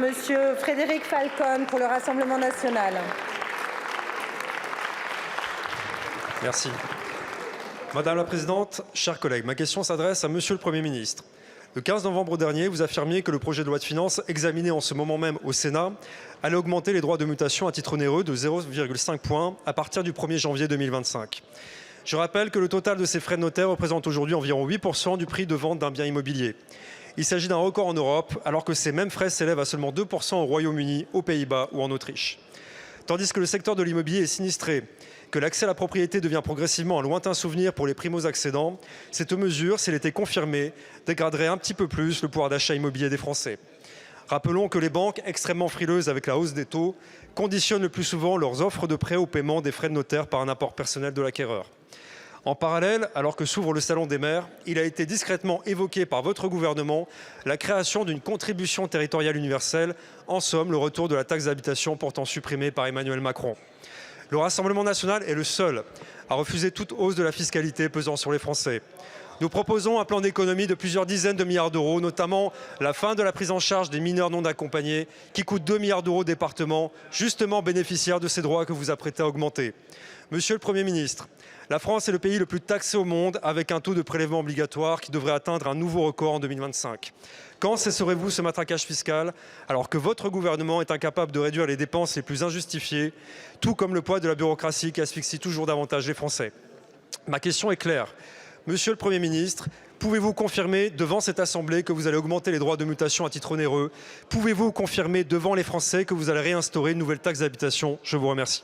Monsieur Frédéric Falcon pour le Rassemblement national. Merci. Madame la Présidente, chers collègues, ma question s'adresse à Monsieur le Premier ministre. Le 15 novembre dernier, vous affirmiez que le projet de loi de finances examiné en ce moment même au Sénat allait augmenter les droits de mutation à titre onéreux de 0,5 points à partir du 1er janvier 2025. Je rappelle que le total de ces frais de notaire représente aujourd'hui environ 8% du prix de vente d'un bien immobilier. Il s'agit d'un record en Europe, alors que ces mêmes frais s'élèvent à seulement 2% au Royaume-Uni, aux Pays-Bas ou en Autriche. Tandis que le secteur de l'immobilier est sinistré, que l'accès à la propriété devient progressivement un lointain souvenir pour les primo-accédants, cette mesure, si elle était confirmée, dégraderait un petit peu plus le pouvoir d'achat immobilier des Français. Rappelons que les banques, extrêmement frileuses avec la hausse des taux, conditionnent le plus souvent leurs offres de prêt au paiement des frais de notaire par un apport personnel de l'acquéreur. En parallèle, alors que s'ouvre le salon des maires, il a été discrètement évoqué par votre gouvernement la création d'une contribution territoriale universelle, en somme le retour de la taxe d'habitation pourtant supprimée par Emmanuel Macron. Le Rassemblement national est le seul à refuser toute hausse de la fiscalité pesant sur les Français. Nous proposons un plan d'économie de plusieurs dizaines de milliards d'euros, notamment la fin de la prise en charge des mineurs non accompagnés, qui coûte 2 milliards d'euros aux départements, justement bénéficiaires de ces droits que vous apprêtez à augmenter. Monsieur le Premier ministre, la France est le pays le plus taxé au monde, avec un taux de prélèvement obligatoire qui devrait atteindre un nouveau record en 2025. Quand cesserez-vous ce matraquage fiscal, alors que votre gouvernement est incapable de réduire les dépenses les plus injustifiées, tout comme le poids de la bureaucratie qui asphyxie toujours davantage les Français? Ma question est claire. Monsieur le Premier ministre, pouvez-vous confirmer devant cette Assemblée que vous allez augmenter les droits de mutation à titre onéreux? Pouvez-vous confirmer devant les Français que vous allez réinstaurer une nouvelle taxe d'habitation? Je vous remercie.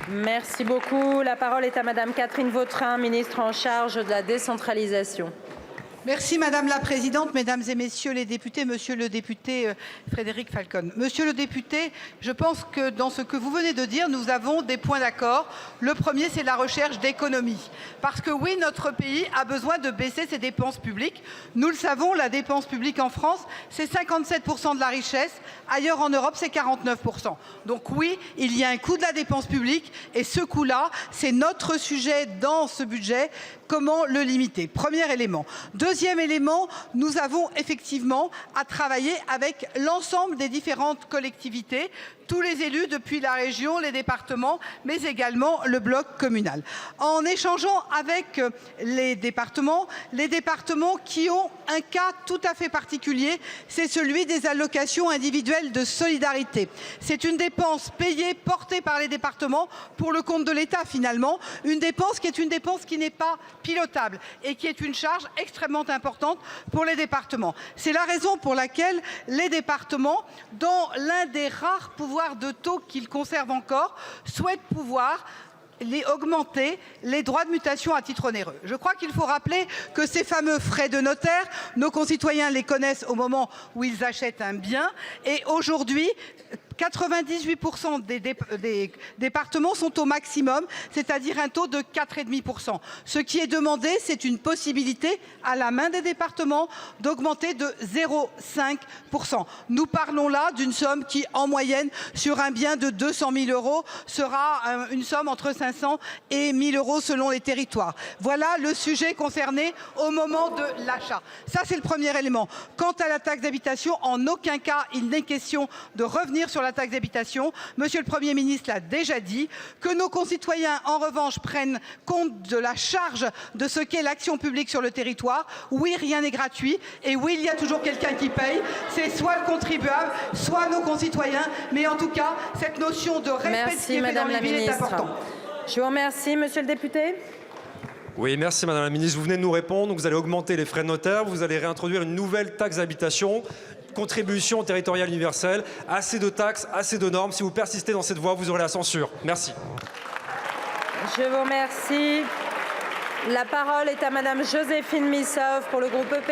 Merci beaucoup. La parole est à Madame Catherine Vautrin, ministre en charge de la décentralisation. Merci Madame la Présidente, Mesdames et Messieurs les députés, Monsieur le député Frédéric Falcon. Monsieur le député, je pense que dans ce que vous venez de dire, nous avons des points d'accord. Le premier, c'est la recherche d'économie. Parce que oui, notre pays a besoin de baisser ses dépenses publiques. Nous le savons, la dépense publique en France, c'est 57% de la richesse. Ailleurs en Europe, c'est 49%. Donc oui, il y a un coût de la dépense publique et ce coût-là, c'est notre sujet dans ce budget. Comment le limiter? Premier élément. Deuxième élément, nous avons effectivement à travailler avec l'ensemble des différentes collectivités, tous les élus depuis la région, les départements, mais également le bloc communal. En échangeant avec les départements qui ont un cas tout à fait particulier, c'est celui des allocations individuelles de solidarité. C'est une dépense payée, portée par les départements pour le compte de l'État finalement, une dépense qui n'est pas pilotable et qui est une charge extrêmement importante pour les départements. C'est la raison pour laquelle les départements, dans l'un des rares pouvoirs de taux qu'ils conservent encore, souhaitent pouvoir augmenter les droits de mutation à titre onéreux. Je crois qu'il faut rappeler que ces fameux frais de notaire, nos concitoyens les connaissent au moment où ils achètent un bien et aujourd'hui, 98% des départements sont au maximum, c'est-à-dire un taux de 4,5%. Ce qui est demandé, c'est une possibilité à la main des départements d'augmenter de 0,5%. Nous parlons là d'une somme qui, en moyenne, sur un bien de 200 000 euros, sera une somme entre 500 et 1 000 euros selon les territoires. Voilà le sujet concerné au moment de l'achat. Ça, c'est le premier élément. Quant à la taxe d'habitation, en aucun cas, il n'est question de revenir sur la taxe d'habitation. Monsieur le Premier ministre l'a déjà dit, que nos concitoyens, en revanche, prennent compte de la charge de ce qu'est l'action publique sur le territoire. Oui, rien n'est gratuit. Et oui, il y a toujours quelqu'un qui paye. C'est soit le contribuable, soit nos concitoyens. Mais en tout cas, cette notion de respect de ce qui est fait dans les villes est importante. Je vous remercie, Monsieur le député. Oui, merci Madame la Ministre. Vous venez de nous répondre. Vous allez augmenter les frais de notaire. Vous allez réintroduire une nouvelle taxe d'habitation. Contribution territoriale universelle, assez de taxes, assez de normes. Si vous persistez dans cette voie, vous aurez la censure. Merci. Je vous remercie. La parole est à Madame Joséphine Missoff pour le groupe EPR.